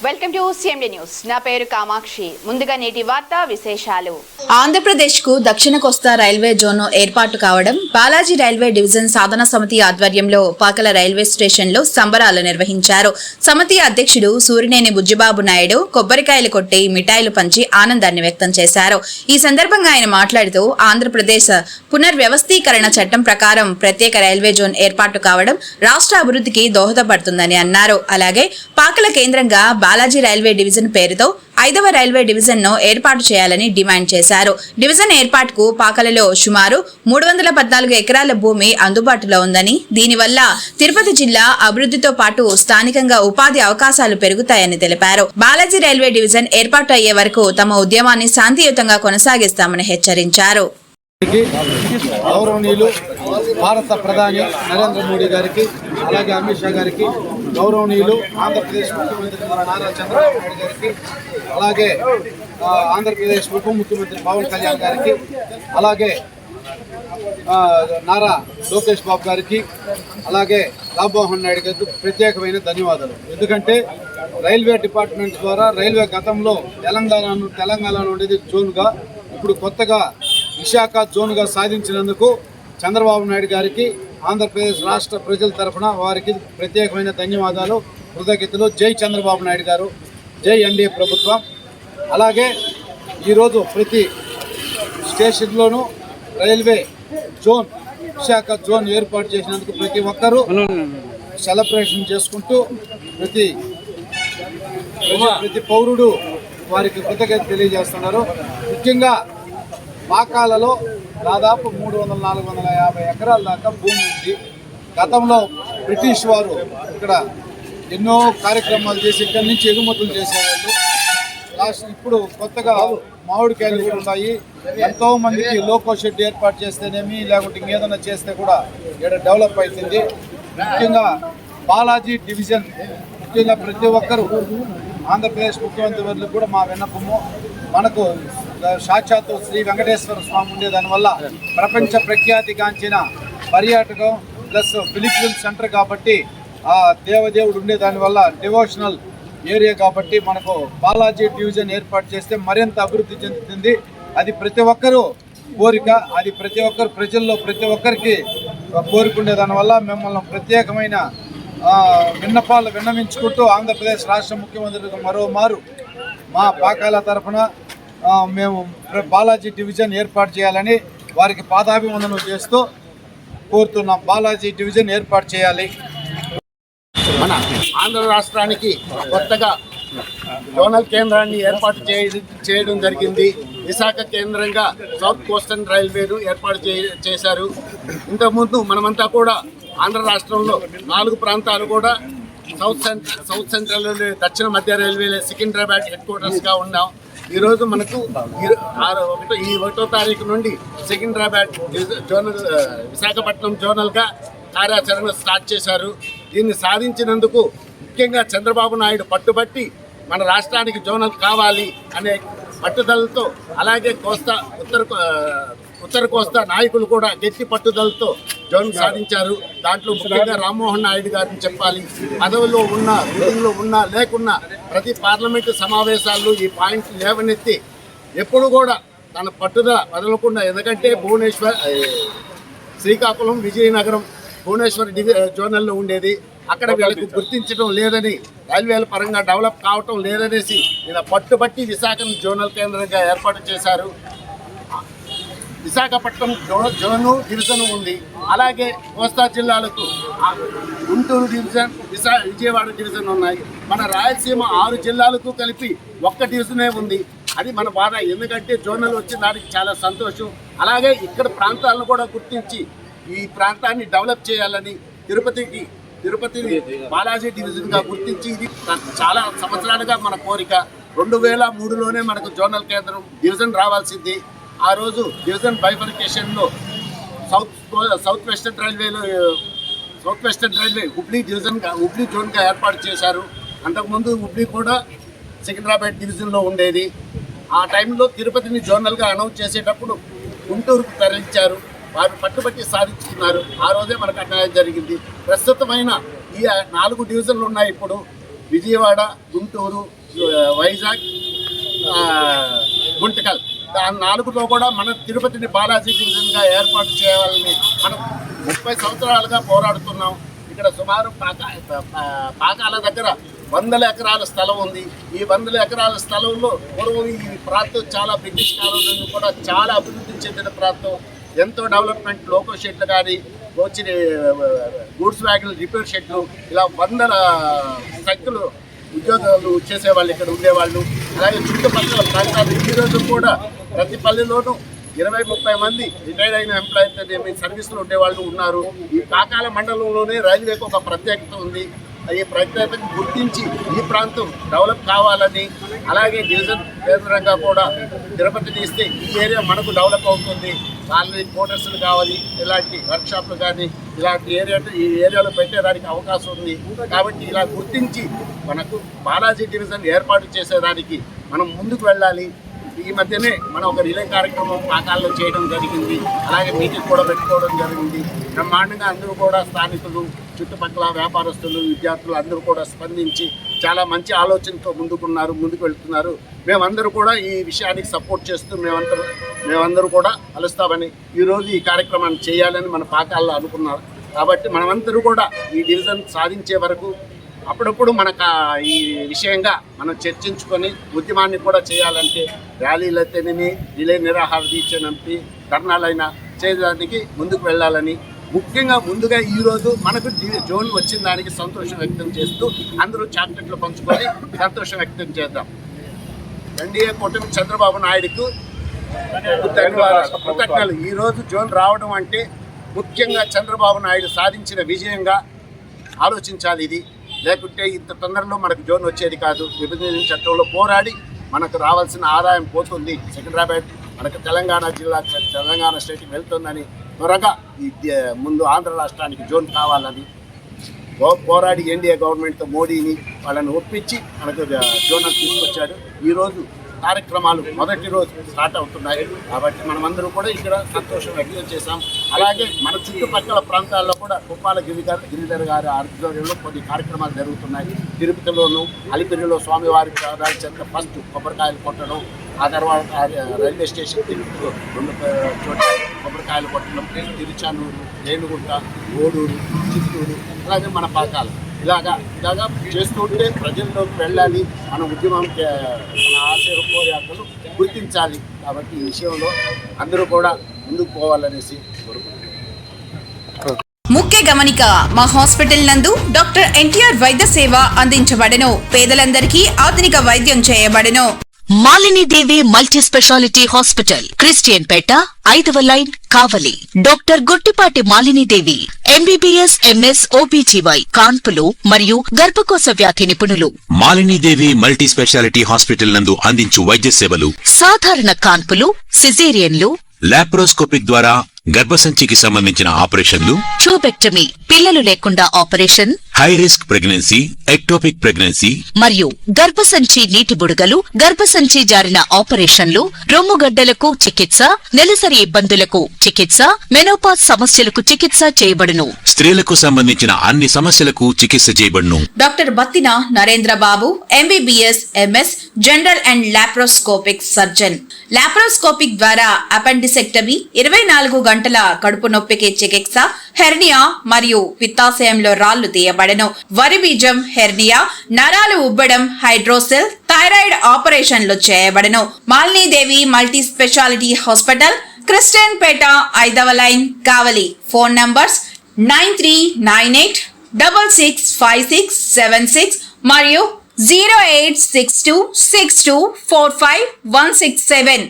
Welcome to CMD news. నా పేరు కామాక్షి. ముందుగా నేటి వార్తా విశేషాలు. ఆంధ్రప్రదేశ్ కు దక్షిణ కోస్తా రైల్వే జోన్ ఏర్పాటు కావడం, బాలాజీ రైల్వే డివిజన్ సాధన సమితి ఆధ్వర్యంలో పాకల రైల్వే స్టేషన్ లో సంబరాలు నిర్వహించారు. సమితి అధ్యక్షుడు సూరినేని బుజ్జిబాబు నాయుడు కొబ్బరికాయలు కొట్టి మిఠాయిలు పంచి ఆనందాన్ని వ్యక్తం చేశారు. ఈ సందర్భంగా ఆయన మాట్లాడుతూ ఆంధ్రప్రదేశ్ పునర్వ్యవస్థీకరణ చట్టం ప్రకారం ప్రత్యేక రైల్వే జోన్ ఏర్పాటు కావడం రాష్ట్ర అభివృద్ధికి దోహదపడుతుందని అన్నారు. అలాగే పాకల కేంద్రంగా బాలాజీ రైల్వే డివిజన్ పేరుతో 5వ రైల్వే డివిజన్ ను ఏర్పాటు చేయాలని డిమాండ్ చేశారు. డివిజన్ ఏర్పాటుకు పాకలలో సుమారు 314 ఎకరాల భూమి అందుబాటులో ఉందని, దీనివల్ల తిరుపతి జిల్లా అభివృద్ధితో పాటు స్థానికంగా ఉపాధి అవకాశాలు పెరుగుతాయని తెలిపారు. బాలాజీ రైల్వే డివిజన్ ఏర్పాటు అయ్యే వరకు తమ ఉద్యమాన్ని శాంతియుతంగా కొనసాగిస్తామని హెచ్చరించారు. గౌరవనీయులు భారత ప్రధాని నరేంద్ర మోడీ గారికి, అలాగే అమిత్ షా గారికి, గౌరవనీయులు ఆంధ్రప్రదేశ్ ముఖ్యమంత్రి నారా చంద్రబాబు నాయుడు గారికి, అలాగే ఆంధ్రప్రదేశ్ ఉప ముఖ్యమంత్రి పవన్ కళ్యాణ్ గారికి, అలాగే నారా లోకేష్ బాబు గారికి, అలాగే రామ్మోహన్ నాయుడు గారికి ప్రత్యేకమైన ధన్యవాదాలు. ఎందుకంటే రైల్వే డిపార్ట్మెంట్ ద్వారా రైల్వే గతంలో తెలంగాణ ఉండేది జోన్గా, ఇప్పుడు కొత్తగా విశాఖ జోన్గా సాధించినందుకు చంద్రబాబు నాయుడు గారికి, ఆంధ్రప్రదేశ్ రాష్ట్ర ప్రజల తరఫున వారికి ప్రత్యేకమైన ధన్యవాదాలు, కృతజ్ఞతలు. జై చంద్రబాబు నాయుడు గారు, జై ఎన్డీఏ ప్రభుత్వం. అలాగే ఈరోజు ప్రతి స్టేషన్లోనూ రైల్వే జోన్, విశాఖ జోన్ ఏర్పాటు చేసినందుకు ప్రతి ఒక్కరూ సెలబ్రేషన్ చేసుకుంటూ ప్రతి పౌరుడు వారికి కృతజ్ఞత తెలియజేస్తున్నారు. ముఖ్యంగా పాకాలలో దాదాపు 300-450 ఎకరాల దాకా భూమి ఉంది. గతంలో బ్రిటిష్ వారు ఇక్కడ ఎన్నో కార్యక్రమాలు చేసి ఇక్కడి నుంచి ఎగుమతులు చేసేవాళ్ళు. ఇప్పుడు కొత్తగా మామిడికాయలు కూడా ఉన్నాయి. ఎంతో మందికి లోకో షెడ్ ఏర్పాటు చేస్తేనేమి, లేకుంటే ఇంకేదైనా చేస్తే కూడా ఇక్కడ డెవలప్ అవుతుంది. ముఖ్యంగా బాలాజీ డివిజన్, ముఖ్యంగా ప్రతి ఒక్కరూ ఆంధ్రప్రదేశ్ ముఖ్యమంత్రి వర్లకు కూడా మా విన్నపము, మనకు సాక్షాత్తు శ్రీ వెంకటేశ్వర స్వామి ఉండే దానివల్ల ప్రపంచ ప్రఖ్యాతిగాంచిన పర్యాటకం ప్లస్ పిలిగ్రిమ్ సెంటర్ కాబట్టి, ఆ దేవదేవుడు ఉండే దానివల్ల డివోషనల్ ఏరియా కాబట్టి మనకు బాలాజీ డివిజన్ ఏర్పాటు చేస్తే మరింత అభివృద్ధి చెందుతుంది. అది ప్రతి ఒక్కరూ కోరిక, అది ప్రతి ఒక్కరు ప్రజల్లో ప్రతి ఒక్కరికి కోరుకునే దానివల్ల మిమ్మల్ని ప్రత్యేకమైన విన్నపాలు విన్నవించుకుంటూ ఆంధ్రప్రదేశ్ రాష్ట్ర ముఖ్యమంత్రికి మరోమారు మా పాకాల తరఫున మేము బాలాజీ డివిజన్ ఏర్పాటు చేయాలని వారికి పాదాభివందనం చేస్తూ కోరుతున్నాం. బాలాజీ డివిజన్ ఏర్పాటు చేయాలి. మన ఆంధ్ర రాష్ట్రానికి కొత్తగా జోనల్ కేంద్రాన్ని ఏర్పాటు చేయడం జరిగింది. విశాఖ కేంద్రంగా సౌత్ కోస్టర్న్ రైల్వేను ఏర్పాటు చేశారు. ఇంతకుముందు మనమంతా కూడా ఆంధ్ర రాష్ట్రంలో 4 ప్రాంతాలు కూడా సౌత్ సెంట్రల్ దక్షిణ మధ్య రైల్వే సికింద్రాబాద్ హెడ్ క్వార్టర్స్గా ఉన్నాం. ఈరోజు మనకు ఈ 1వ తారీఖు నుండి సికింద్రాబాద్ జోనల్, విశాఖపట్నం జోనల్గా కార్యాచరణ స్టార్ట్ చేశారు. దీన్ని సాధించినందుకు ముఖ్యంగా చంద్రబాబు నాయుడు పట్టుబట్టి మన రాష్ట్రానికి జోనల్ కావాలి అనే పట్టుదలతో, అలాగే ఉత్తర కోస్తా నాయకులు కూడా గట్టి పట్టుదలతో జోన్ సాధించారు. దాంట్లో ముఖ్యంగా రామ్మోహన్ నాయుడు గారిని చెప్పాలి. పదవిలో ఉన్న, రూలింగ్లో ఉన్నా లేకున్నా ప్రతి పార్లమెంటు సమావేశాల్లో ఈ పాయింట్ లేవనెత్తి ఎప్పుడు కూడా తన పట్టుదల వదలకుండా, ఎందుకంటే భువనేశ్వర్, శ్రీకాకుళం, విజయనగరం, భువనేశ్వర్ జోనల్లో ఉండేది. అక్కడ వీళ్ళకి గుర్తించడం లేదని, రైల్వేల పరంగా డెవలప్ కావటం లేదనేసి ఇలా పట్టుబట్టి విశాఖను జోనల్ కేంద్రంగా ఏర్పాటు చేశారు. విశాఖపట్నం జోను డివిజన్ ఉంది. అలాగే కోస్తా జిల్లాలకు గుంటూరు డివిజన్, విజయవాడ డివిజన్ ఉన్నాయి. మన రాయలసీమ 6 జిల్లాలకు కలిపి ఒక్క డివిజనే ఉంది. అది మన బాధ. ఎందుకంటే జోనల్ వచ్చిన దానికి చాలా సంతోషం. అలాగే ఇక్కడ ప్రాంతాలను కూడా గుర్తించి ఈ ప్రాంతాన్ని డెవలప్ చేయాలని తిరుపతిని బాలాజీ డివిజన్గా గుర్తించి, ఇది చాలా సంవత్సరాలుగా మన కోరిక. 2003లోనే మనకు జోనల్ కేంద్రం డివిజన్ రావాల్సింది. ఆ రోజు డివిజన్ బైఫర్కేషన్లో సౌత్ వెస్టర్న్ రైల్వే హుబ్లీ జోన్గా ఏర్పాటు చేశారు. అంతకుముందు హుబ్లీ కూడా సికింద్రాబాద్ డివిజన్లో ఉండేది. ఆ టైంలో తిరుపతిని జోనల్గా అనౌన్స్ చేసేటప్పుడు గుంటూరుకు తరలించారు. వారు పట్టుబట్టి సాధించుకున్నారు. ఆ రోజే మనకు అన్యాయం జరిగింది. ప్రస్తుతమైన ఈ 4 డివిజన్లు ఉన్నాయి. ఇప్పుడు విజయవాడ, గుంటూరు, వైజాగ్, గుంటకల్, ఆ 4లో కూడా మన తిరుపతిని బాలాజీ డివిజన్గా ఏర్పాటు చేయాలని మనం 30 సంవత్సరాలుగా పోరాడుతున్నాం. ఇక్కడ సుమారు పాకాల దగ్గర 100 ఎకరాల స్థలం ఉంది. ఈ 100 ఎకరాల స్థలంలో పూర్వం ఈ ప్రాంతం చాలా బ్రిటిష్ కాలం నుండి కూడా చాలా అభివృద్ధి చెందిన ప్రాంతం. ఎంతో డెవలప్మెంట్, లోకో షెడ్లు కానీ వచ్చిన గూడ్స్ వ్యాగన్ రిపేర్ షెడ్లు, ఇలా 100 సంఖ్యలో ఉద్యోగాలు చేసేవాళ్ళు ఇక్కడ ఉండేవాళ్ళు. అలాగే చుట్టుపక్కల ప్రాంతాలు ఈరోజు కూడా ప్రతి పల్లెలోనూ 20-30 మంది రిటైర్ అయిన ఎంప్లాయీస్ సర్వీసులో ఉండేవాళ్ళు ఉన్నారు. ఈ పాకాల మండలంలోనే రైల్వేకి ఒక ప్రత్యేకత ఉంది. ఈ ప్రత్యేకతను గుర్తించి ఈ ప్రాంతం డెవలప్ కావాలని, అలాగే డివిజన్ కేంద్రంగా కూడా తిరుపతిని ఇస్తే ఈ ఏరియా మనకు డెవలప్ అవుతుంది. కాలనీ క్వార్టర్స్లు కావాలి, ఇలాంటి వర్క్షాప్లు కానీ ఇలాంటి ఈ ఏరియాలో పెట్టేదానికి అవకాశం ఉంది. కాబట్టి ఇలా గుర్తించి మనకు బాలాజీ డివిజన్ ఏర్పాటు చేసేదానికి మనం ముందుకు వెళ్ళాలి. ఈ మధ్యనే మనం ఒక రిలే కార్యక్రమం పాకాల్లో చేయడం జరిగింది. అలాగే మీటింగ్ కూడా పెట్టుకోవడం జరిగింది. బ్రహ్మాండంగా అందరూ కూడా స్థానికులు, చుట్టుపక్కల వ్యాపారస్తులు, విద్యార్థులు అందరూ కూడా స్పందించి చాలా మంచి ఆలోచనతో ముందుకు వెళ్తున్నారు. మేమందరూ కూడా ఈ విషయానికి సపోర్ట్ చేస్తూ మేమందరూ కూడా కలుస్తామని ఈరోజు ఈ కార్యక్రమాన్ని చేయాలని మన పాకాల్లో అనుకున్నారు. కాబట్టి మనమందరూ కూడా ఈ డివిజన్ సాధించే వరకు అప్పుడప్పుడు మనకు ఈ విషయంగా మనం చర్చించుకొని ఉద్యమాన్ని కూడా చేయాలంటే ర్యాలీలైతేనేమి, రిలే నిరాహార దీక్షనంపి, ధర్నాలైనా చేయడానికి ముందుకు వెళ్ళాలని, ముఖ్యంగా ముందుగా ఈరోజు మనకు జోన్ వచ్చిన దానికి సంతోషం వ్యక్తం చేస్తూ అందరూ చాక్లెట్లు పంచుకొని సంతోషం వ్యక్తం చేద్దాం. ఎన్డీఏ కూటమి చంద్రబాబు నాయుడుకు కృతజ్ఞతలు. ఈరోజు జోన్ రావడం అంటే ముఖ్యంగా చంద్రబాబు నాయుడు సాధించిన విజయంగా ఆలోచించాలి. ఇది లేకుంటే ఇంత తొందరలో మనకు జోన్ వచ్చేది కాదు. విభజన చట్టంలో పోరాడి మనకు రావాల్సిన ఆదాయం పోతుంది. సికింద్రాబాద్ మనకు తెలంగాణ స్టేట్కి వెళ్తుందని త్వరగా ముందు ఆంధ్ర రాష్ట్రానికి జోన్ కావాలని పోరాడి ఎన్డీఏ గవర్నమెంట్తో మోడీని వాళ్ళని ఒప్పించి మనకు జోన్ తీసుకొచ్చాడు. ఈరోజు కార్యక్రమాలు మొదటి రోజు స్టార్ట్ అవుతున్నాయి. కాబట్టి మనమందరూ కూడా ఇక్కడ సంతోషం వ్యక్తం చేశాం. అలాగే మన చుట్టుపక్కల ప్రాంతాల్లో కూడా కుప్పాల గిరిధర్ గారి ఆధ్వర్యంలో కొన్ని కార్యక్రమాలు జరుగుతున్నాయి. తిరుపతిలోను, అలిపిరిలో స్వామివారి పాదాల చెంత ఫస్ట్ కొబ్బరికాయలు కొట్టడం, ఆ తర్వాత రైల్వే స్టేషన్ తిరుపతిలో 2 చోట్ల కొబ్బరికాయలు కొట్టడం, తిరుచానూరు, రేణుగుంట, ఓడూరు, చిత్తూరు, అలాగే మన పాకాలు ఇలాగా చేస్తుంటే ప్రజల్లోకి వెళ్ళాలి. మన ఉద్యమం, మన ఆశయ పోరాటాలు గుర్తించాలి. కాబట్టి ఈ విషయంలో అందరూ కూడా ముందుకు పోవాలనేసి కోరుకుంటున్నాను. ముఖ్య గమనిక, మా హాస్పిటల్ నందు డాక్టర్ ఎన్టీఆర్ వైద్య సేవ అందించబడెను. పేదలందరికీ ఆధునిక వైద్యం చేయబడెను. Malinidevi multi speciality hospital, Christian Peta, 5వ line, Kavali. Doctor Gottipati Malinidevi MBBS, MS, OBGY, కాన్పులు మరియు గర్భకోశ వ్యాధి నిపుణులు. మాలినీదేవి మల్టీ స్పెషాలిటీ హాస్పిటల్ నందు అందించు వైద్య సేవలు: సాధారణ కాన్పులు, సిజేరియన్లు, లాప్రోస్కోపిక్ ద్వారా గర్భసంచికి సంబంధించిన ఆపరేషన్లు, ట్యూబెక్టమీ, పిల్లలు లేకుండా operation, high risk pregnancy, ectopic pregnancy మరియు గర్భసంచి నీటి బుడగలు, గర్భసంచి జారిన ఆపరేషన్లు, రొమ్ముగడ్డలకు చికిత్స, నెలసరి ఇబ్బందులకు చికిత్స, మెనోపాజ్ సమస్యలకు చికిత్స చేయబడును. స్త్రీలకు సంబంధించిన అన్ని సమస్యలకు చికిత్స చేయబడును. Doctor Battina Narendra Babu MBBS, MS, general and laparoscopic surgeon. Laparoscopic ద్వారా అపెండిసెక్టమీ, 24 గంటల కడుపు నొప్పికి చికిత్స, హెర్నియా మరియు పిత్తాశయంలో రాళ్లు తీయబడెను. వరి బీజం, హెర్నియా, నరాలు ఉబ్బడం, హైడ్రోసెల్, థైరాయిడ్ ఆపరేషన్లు చేయబడెను. Malinidevi multi speciality hospital, Christian Peta, 5వ లైన్, కావలి. ఫోన్ నంబర్స్ 9398665676 మరియు 08626245167.